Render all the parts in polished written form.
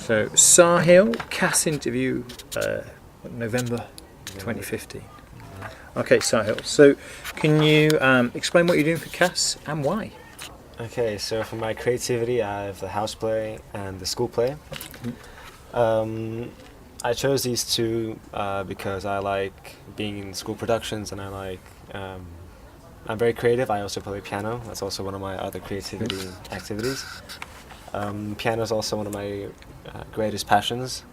So Sahil, CAS Interview, November 2015. Okay, Sahil. So can you explain what you're doing for CAS and why? Okay, so for my creativity, I have the house play and the school play. I chose these two because I like being in school productions, and I'm very creative. I also play piano. That's also one of my other creativity activities. Piano is also one of my greatest passions,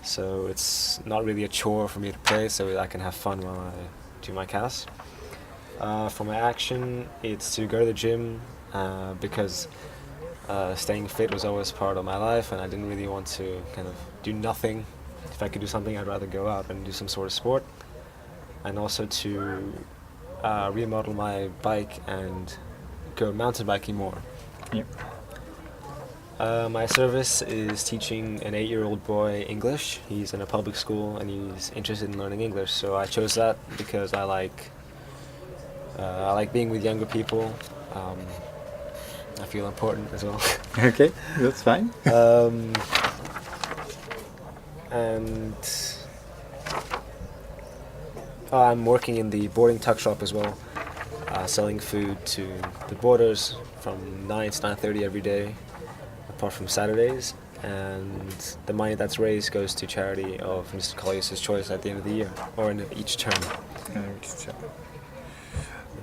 so it's not really a chore for me to play, so I can have fun while I do my CAS. For my action, it's to go to the gym because staying fit was always part of my life, and I didn't really want to kind of do nothing. If I could do something, I'd rather go out and do some sort of sport. And also to remodel my bike and go mountain biking more. Yep. My service is teaching an 8-year-old boy English. He's in a public school and he's interested in learning English, so I chose that because I like being with younger people. I feel important as well. Okay, that's fine. And I'm working in the boarding tuck shop as well, selling food to the boarders from 9 to 9:30 every day, apart from Saturdays. And the money that's raised goes to charity of Mr. Collier's choice at the end of the year, or in each term.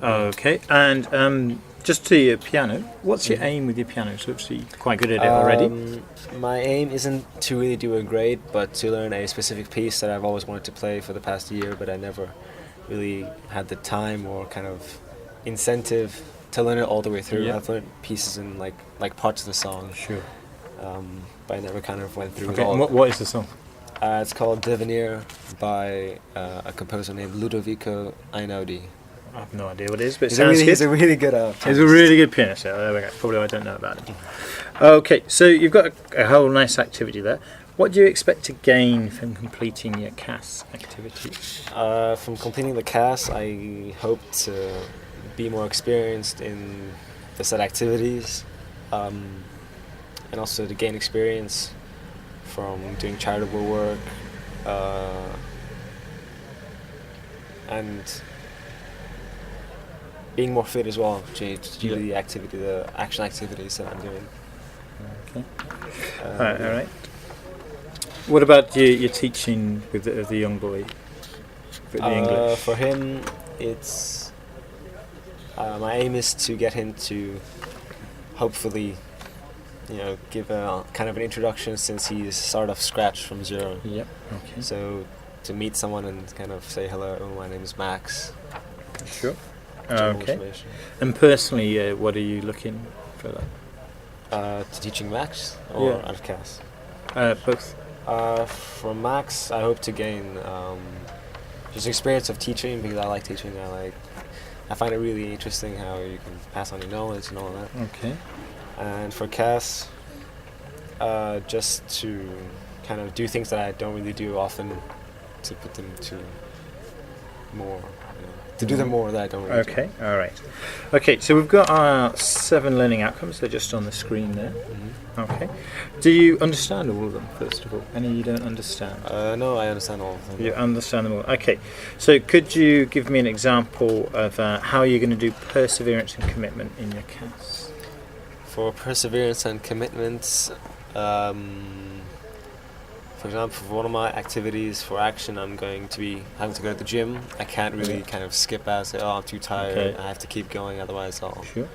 Okay, and just to your piano, what's your aim with your piano? So obviously you're quite good at it already. My aim isn't to really do a grade, but to learn a specific piece that I've always wanted to play for the past year, but I never really had the time or kind of incentive to learn it all the way through. Yeah. I've learned pieces in like parts of the song, Sure. but I never kind of went through Okay, it all. and what is the song? It's called Devenir by a composer named Ludovico Einaudi. I have no idea what it is, but it He's sounds good. he's a really good He's a really good pianist. So there we go. Probably I don't know about it. Okay, so you've got a whole nice activity there. What do you expect to gain from completing your CAS activity? From completing the CAS, I hope to be more experienced in the set activities, and also to gain experience from doing charitable work, and being more fit as well to do the action activities that I'm doing. Okay. All right. What about your teaching with the young boy for the English? For him, it's my aim is to get him to hopefully, give a kind of an introduction, since he's started off scratch from zero. Yep. Okay. So to meet someone and kind of say hello, my name is Max. Sure. General Okay. information. And personally, what are you looking for that? To teaching Max or Yeah. out of CAS? Both. From Max, I hope to gain just experience of teaching, because I like teaching. I find it really interesting how you can pass on your knowledge and all of that. Okay. And for CAS, just to kind of do things that I don't really do often, to put them to more, to do them more that I don't really do. Okay. All right. Okay. So we've got our 7 learning outcomes. They're just on the screen there. Mm-hmm. Okay. Do you understand all of them, first of all? Any you don't understand? No, I understand all of them. You understand them all. Okay. So could you give me an example of how you're going to do perseverance and commitment in your CAS? For perseverance and commitments, for example, for one of my activities for action, I'm going to be having to go to the gym. I can't really kind of skip out and say, I'm too tired. Okay. I have to keep going, otherwise I'll Sure.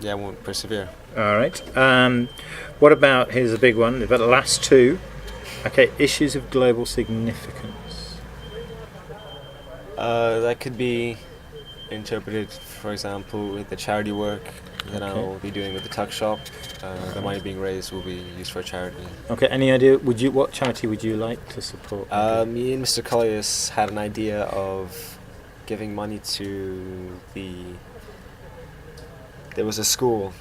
I won't persevere. All right. What about, here's a big one, about the last 2. Okay, issues of global significance. That could be interpreted, for example, with the charity work that I'll be doing with the tuck shop. The money being raised will be used for charity. Okay, any idea, what charity would you like to support? Me and Mr. Collius had an idea of giving money to there was a school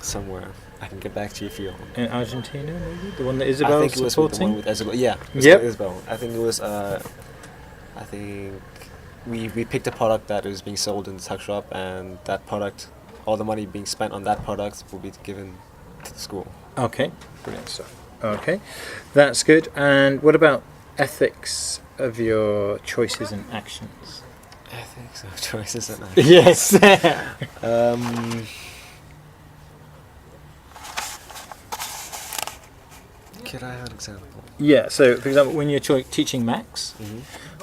somewhere. I can get back to you if you want. In Argentina, maybe? The one that Isabel I think it was the supporting? one with Isabel. Yeah, it was Yep. Isabel. I think it was. I think we picked a product that was being sold in the tuck shop, and that product, all the money being spent on that product will be given to the school. Okay, Brilliant stuff. Okay, that's good. And what about ethics of your choices and actions? Ethics of choices and Yes. Could I have an example? Yeah. So, for example, when you're teaching Max,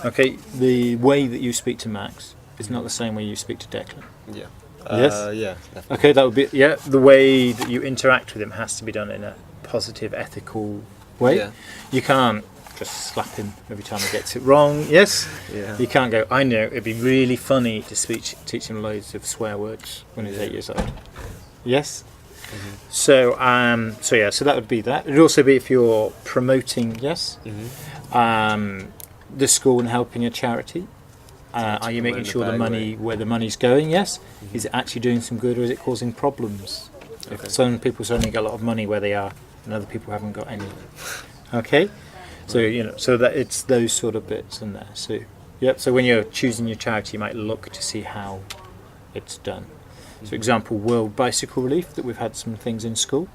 okay, the way that you speak to Max is not the same way you speak to Declan. Yeah. Yes? Yeah. Definitely. Okay, that would be the way that you interact with him has to be done in a positive, ethical way. Yeah. You can't just slap him every time he gets it wrong. Yes. Yeah. You can't go. I know it'd be really funny to teach him loads of swear words when he's 8 years old. Yes. So so that would be that. It'd also be if you're promoting the school and helping a charity. Are you making sure the money where the money's going? Yes. Is it actually doing some good, or is it causing problems? Okay. If some people suddenly get a lot of money where they are, and other people haven't got any. Okay. So so that it's those sort of bits in there. So So when you're choosing your charity, you might look to see how it's done. So, example, World Bicycle Relief, that we've had some things in school.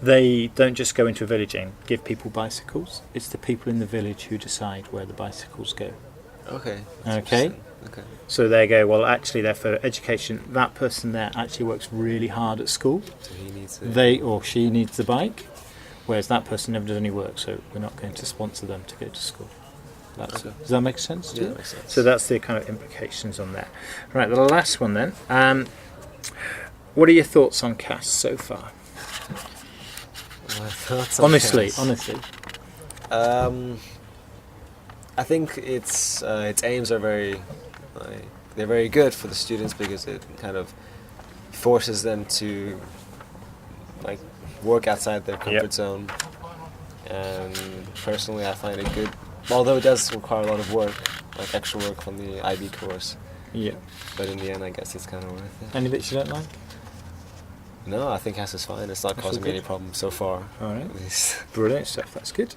They don't just go into a village and give people bicycles. It's the people in the village who decide where the bicycles go. Okay. Okay. Okay. So they go, well, actually, they're for education. That person there actually works really hard at school. So he needs They or she needs the bike, whereas that person never does any work. So we're not going to sponsor them to go to school. Does that make sense to you? That makes sense. So that's the kind of implications on that. Right, the last one then. What are your thoughts on CAS so far? My thoughts on Honestly. I think its aims are they're very good for the students because it kind of forces them to work outside their comfort zone. And personally, I find it good, although it does require a lot of work, like extra work from the IB course. Yeah. But in the end, I guess it's kind of worth it. Any bits you don't like? No, I think CAS is fine. It's not causing me any problems so far. All right. At least. Brilliant stuff. That's good.